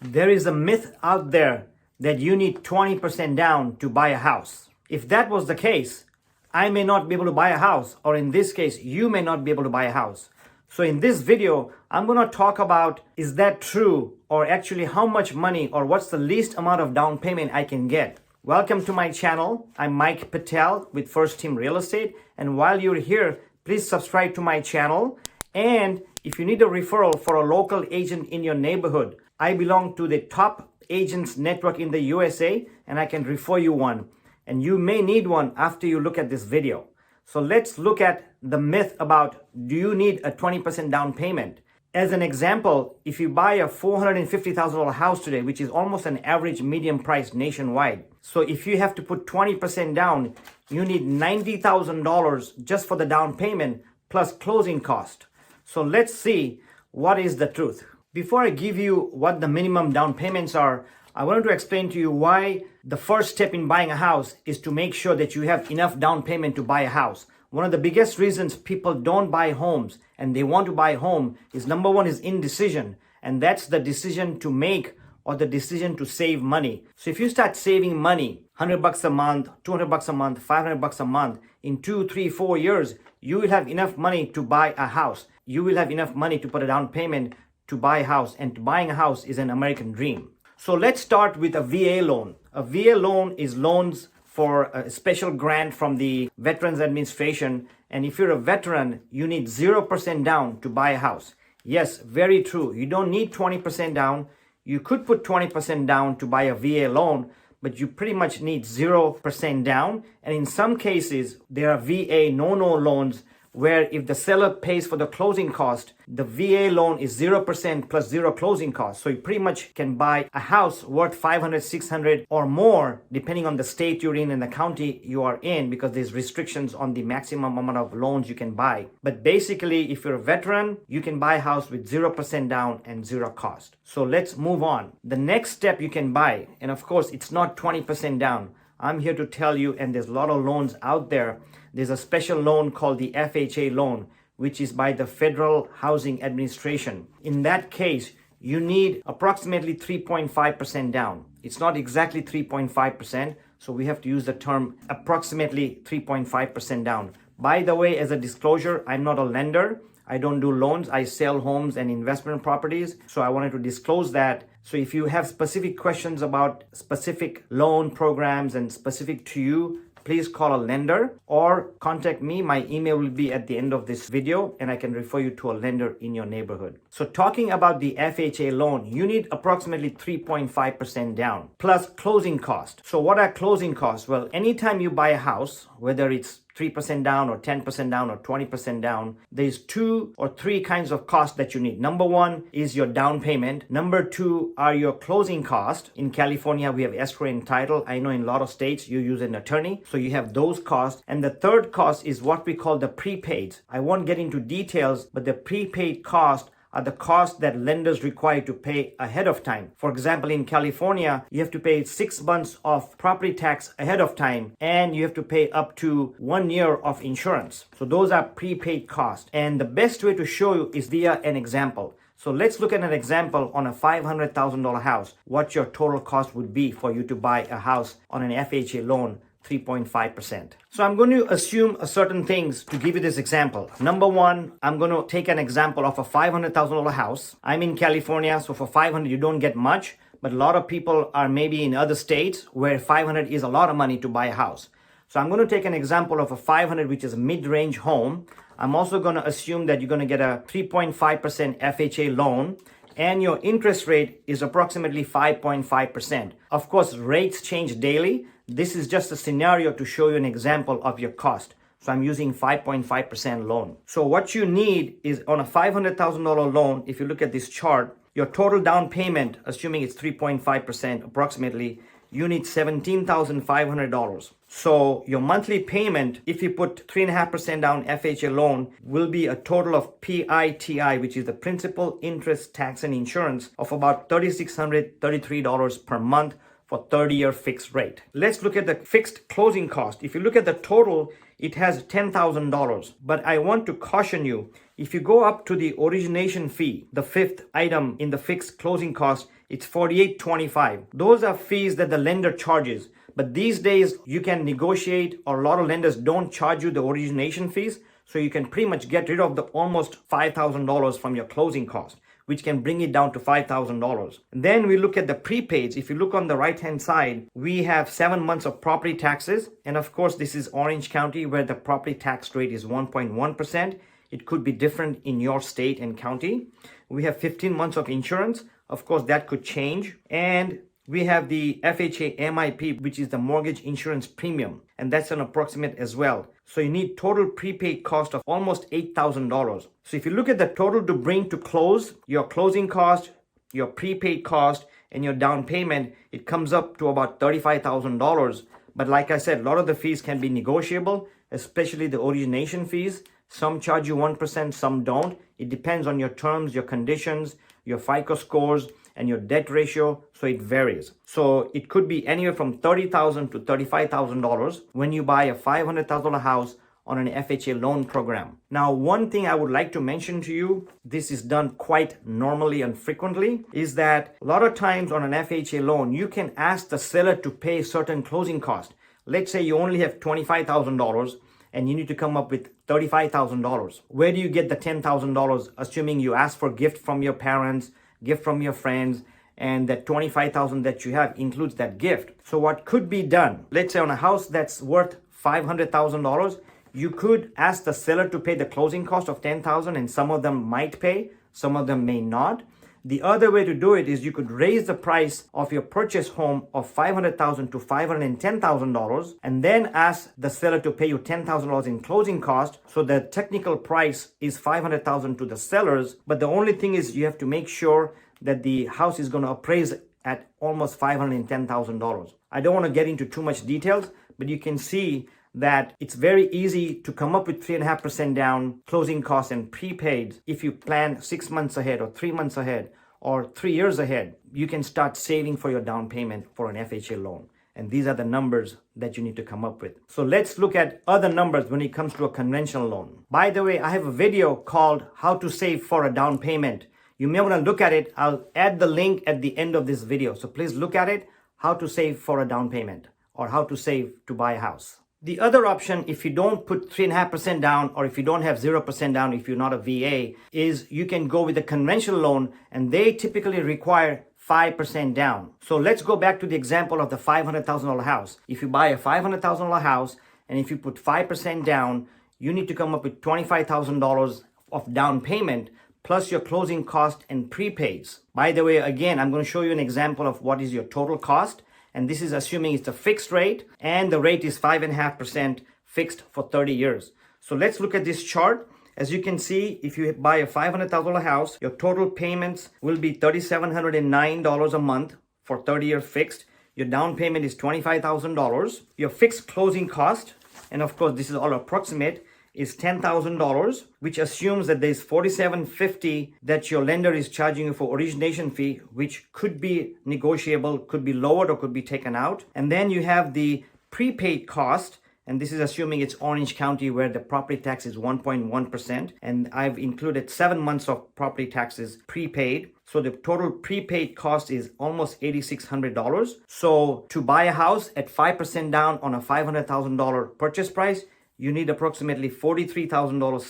There is a myth out there that you need 20% down to buy a house. If that was the case, I may not be able to buy a house, or in this case, you may not be able to buy a house. So in this video, I'm going to talk about, is that true, or actually how much money or what's the least amount of down payment I can get. Welcome to my channel. I'm Mike Patel with First Team Real Estate. And while you're here, please subscribe to my channel. And if you need a referral for a local agent in your neighborhood, I belong to the top agents network in the USA, and I can refer you one. And you may need one after you look at this video. So let's look at the myth about, do you need a 20% down payment? As an example, if you buy a $450,000 house today, which is almost an average medium price nationwide. So if you have to put 20% down, you need $90,000 just for the down payment plus closing cost. So let's see what is the truth. Before I give you what the minimum down payments are, I wanted to explain to you why the first step in buying a house is to make sure that you have enough down payment to buy a house. One of the biggest reasons people don't buy homes and they want to buy a home is, number one, is indecision. And that's the decision to make or the decision to save money. So if you start saving money, $100 a month, $200 a month, $500 a month, in 2, 3, 4 years, you will have enough money to buy a house. You will have enough money to put a down payment to buy a house, and buying a house is an American dream. So let's start with a VA loan. A VA loan is loans for a special grant from the Veterans Administration. And if you're a veteran, you need 0% down to buy a house. Yes, very true. You don't need 20% down. You could put 20% down to buy a VA loan, but you pretty much need 0% down. And in some cases, there are VA no-no loans where if the seller pays for the closing cost, the VA loan is 0% plus zero closing cost. So you pretty much can buy a house worth $500, $600 or more, depending on the state you're in and the county you are in, because there's restrictions on the maximum amount of loans you can buy. But basically, if you're a veteran, you can buy a house with 0% down and zero cost. So let's move on. The next step you can buy, and of course, it's not 20% down. I'm here to tell you, and there's a lot of loans out there. There's a special loan called the FHA loan, which is by the Federal Housing Administration. In that case, you need approximately 3.5% down. It's not exactly 3.5%, so we have to use the term approximately 3.5% down. By the way, as a disclosure, I'm not a lender. I don't do loans. I sell homes and investment properties. So I wanted to disclose that. So if you have specific questions about specific loan programs and specific to you, please call a lender or contact me. My email will be at the end of this video, and I can refer you to a lender in your neighborhood. So talking about the FHA loan, you need approximately 3.5% down plus closing cost. So what are closing costs? Well, anytime you buy a house, whether it's 3% down or 10% down or 20% down, there's 2 or 3 kinds of costs that you need. Number one is your down payment. Number two are your closing costs. In California, we have escrow and title. I know in a lot of states you use an attorney, so you have those costs. And the third cost is what we call the prepaids. I won't get into details, but the prepaid cost are the costs that lenders require to pay ahead of time. For example, in California, you have to pay 6 months of property tax ahead of time, and you have to pay up to 1 year of insurance. So those are prepaid costs. And the best way to show you is via an example. So let's look at an example on a $500,000 house, what your total cost would be for you to buy a house on an FHA loan, 3.5%. So I'm going to assume certain things to give you this example. Number one, I'm going to take an example of a $500,000 house. I'm in California, so for $500,000 you don't get much, but a lot of people are maybe in other states where $500,000 is a lot of money to buy a house. So I'm going to take an example of a $500,000, which is a mid-range home. I'm also going to assume that you're going to get a 3.5% FHA loan, and your interest rate is approximately 5.5%. Of course, rates change daily. This is just a scenario to show you an example of your cost. So I'm using 5.5% loan. So what you need is on a $500,000 loan, if you look at this chart, your total down payment, assuming it's 3.5% approximately, you need $17,500. So your monthly payment, if you put 3.5% down FHA loan, will be a total of PITI, which is the principal, interest, tax, and insurance, of about $3,633 per month for 30-year fixed rate. Let's look at the fixed closing cost. If you look at the total, it has $10,000. But I want to caution you, if you go up to the origination fee, the fifth item in the fixed closing cost, it's $48.25. Those are fees that the lender charges. But these days you can negotiate, or a lot of lenders don't charge you the origination fees. So you can pretty much get rid of the almost $5,000 from your closing cost, which can bring it down to $5,000. Then we look at the prepaids. If you look on the right hand side, we have 7 months of property taxes. And of course, this is Orange County, where the property tax rate is 1.1%. It could be different in your state and county. We have 15 months of insurance. Of course, that could change. And we have the FHA MIP, which is the mortgage insurance premium, and that's an approximate as well. So you need total prepaid cost of almost $8,000. So if you look at the total to bring to close, your closing cost, your prepaid cost, and your down payment, it comes up to about $35,000. But like I said, a lot of the fees can be negotiable, especially the origination fees. Some charge you 1%, some don't. It depends on your terms, your conditions, your FICO scores, and your debt ratio, so it varies. So it could be anywhere from $30,000 to $35,000 when you buy a $500,000 house on an FHA loan program. Now, one thing I would like to mention to you, this is done quite normally and frequently, is that a lot of times on an FHA loan, you can ask the seller to pay certain closing costs. Let's say you only have $25,000 and you need to come up with $35,000. Where do you get the $10,000, assuming you ask for gift from your parents, gift from your friends, and that $25,000 that you have includes that gift? So what could be done, let's say on a house that's worth $500,000, you could ask the seller to pay the closing cost of $10,000, and some of them might pay, some of them may not. The other way to do it is you could raise the price of your purchase home of $500,000 to $510,000, and then ask the seller to pay you $10,000 in closing cost. So the technical price is $500,000 to the sellers. But the only thing is you have to make sure that the house is going to appraise at almost $510,000. I don't want to get into too much details, but you can see that it's very easy to come up with 3.5% down, closing costs, and prepaid. If you plan 6 months ahead or 3 months ahead or 3 years ahead, you can start saving for your down payment for an FHA loan. And these are the numbers that you need to come up with. So let's look at other numbers when it comes to a conventional loan. By the way, I have a video called How to Save for a Down Payment. You may want to look at it. I'll add the link at the end of this video. So please look at it, How to Save for a Down Payment, or How to Save to Buy a House. The other option, if you don't put 3.5% down, or if you don't have 0% down, if you're not a VA, is you can go with a conventional loan, and they typically require 5% down. So let's go back to the example of the $500,000 house. If you buy a $500,000 house, and if you put 5% down, you need to come up with $25,000 of down payment, plus your closing cost and prepaids. By the way, again, I'm going to show you an example of what is your total cost. And this is assuming it's a fixed rate, and the rate is 5.5% fixed for 30 years. So let's look at this chart. As you can see, if you buy a $500,000 house, your total payments will be $3,709 a month for 30-year fixed. Your down payment is $25,000. Your fixed closing cost, and of course this is all approximate, is $10,000, which assumes that there's $4,750 that your lender is charging you for origination fee, which could be negotiable, could be lowered, or could be taken out. And then you have the prepaid cost, and this is assuming it's Orange County, where the property tax is 1.1%, and I've included 7 months of property taxes prepaid. So the total prepaid cost is almost $8,600. So to buy a house at 5% down on a $500,000 purchase price, you need approximately $43,000,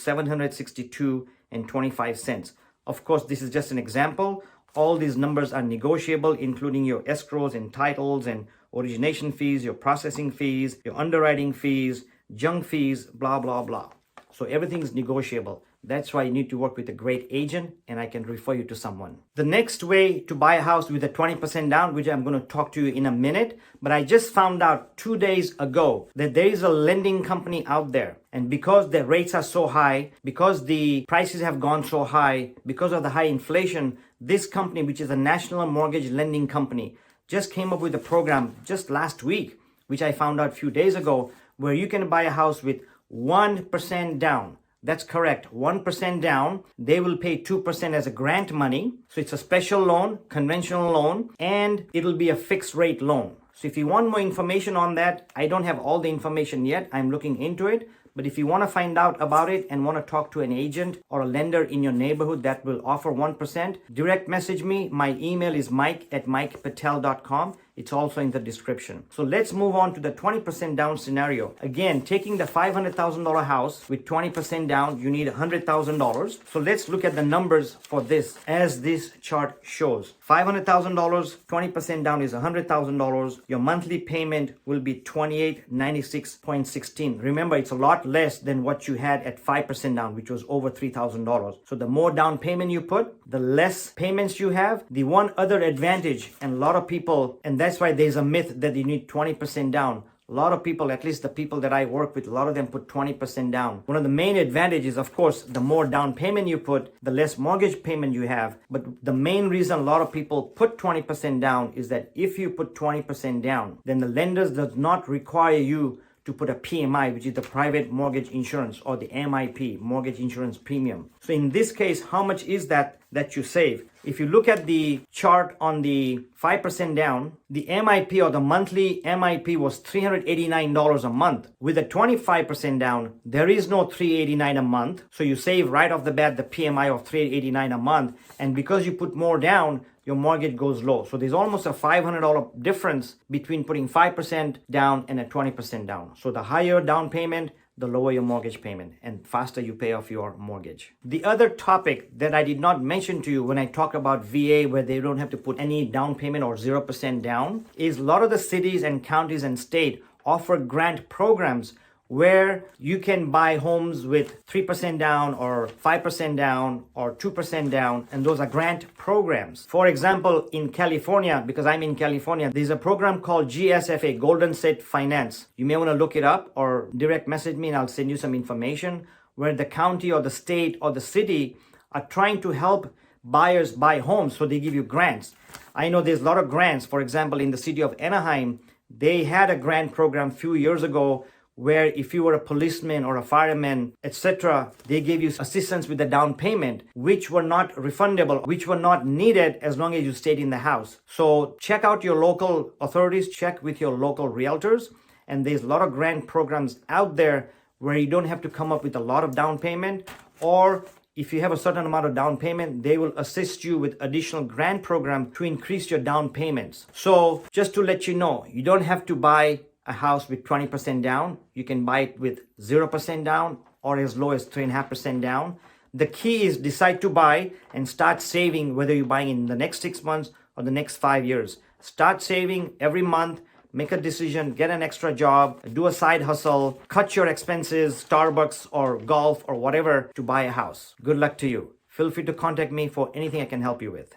$762.25. Of course, this is just an example. All these numbers are negotiable, including your escrows and titles and origination fees, your processing fees, your underwriting fees, junk fees, blah, blah, blah. So everything is negotiable. That's why you need to work with a great agent, and I can refer you to someone. The next way to buy a house with a 20% down, which I'm going to talk to you in a minute, but I just found out 2 days ago that there is a lending company out there. And because the rates are so high, because the prices have gone so high, because of the high inflation, this company, which is a national mortgage lending company, just came up with a program just last week, which I found out a few days ago, where you can buy a house with 1% down. That's correct, 1% down. They will pay 2% as a grant money. So it's a special loan, conventional loan, and it'll be a fixed rate loan. So if you want more information on that, I don't have all the information yet. I'm looking into it, But if you want to find out about it and want to talk to an agent or a lender in your neighborhood that will offer 1%, direct message me. My email is mike@mikepatel.com. It's also in the description. So let's move on to the 20% down scenario. Again, taking the $500,000 house with 20% down, you need $100,000. So let's look at the numbers for this as this chart shows. $500,000, 20% down is $100,000. Your monthly payment will be $2896.16. Remember, it's a lot less than what you had at 5% down, which was over $3,000. So the more down payment you put, the less payments you have. The one other advantage, and a lot of people, and that's why there's a myth that you need 20% down. A lot of people, at least the people that I work with, a lot of them put 20% down. One of the main advantages, of course, the more down payment you put, the less mortgage payment you have. But the main reason a lot of people put 20% down is that if you put 20% down, then the lenders does not require you to put a PMI, which is the private mortgage insurance, or the MIP, mortgage insurance premium. So in this case, how much is that you save? If you look at the chart on the 5% down, the MIP, or the monthly MIP, was $389 a month. With a 25% down, there is no $389 a month. So you save right off the bat the PMI of $389 a month. And because you put more down, your mortgage goes low. So there's almost a $500 difference between putting 5% down and a 20% down. So the higher down payment, the lower your mortgage payment and faster you pay off your mortgage. The other topic that I did not mention to you when I talk about VA, where they don't have to put any down payment or 0% down, is a lot of the cities and counties and state offer grant programs where you can buy homes with 3% down or 5% down or 2% down, and those are grant programs. For example, in California, because I'm in California, there's a program called GSFA, Golden State Finance. You may want to look it up or direct message me and I'll send you some information, where the county or the state or the city are trying to help buyers buy homes, so they give you grants. I know there's a lot of grants. For example, in the city of Anaheim, they had a grant program a few years ago where if you were a policeman or a fireman, etc., they gave you assistance with the down payment, which were not refundable, which were not needed as long as you stayed in the house. So check out your local authorities, check with your local realtors, and there's a lot of grant programs out there where you don't have to come up with a lot of down payment, or if you have a certain amount of down payment, they will assist you with additional grant program to increase your down payments. So just to let you know, you don't have to buy a house with 20% down. You can buy it with 0% down or as low as 3.5% down. The key is decide to buy and start saving, whether you're buying in the next 6 months or the next 5 years. Start saving every month, make a decision, get an extra job, do a side hustle, cut your expenses, Starbucks or golf or whatever, to buy a house. Good luck to you. Feel free to contact me for anything I can help you with.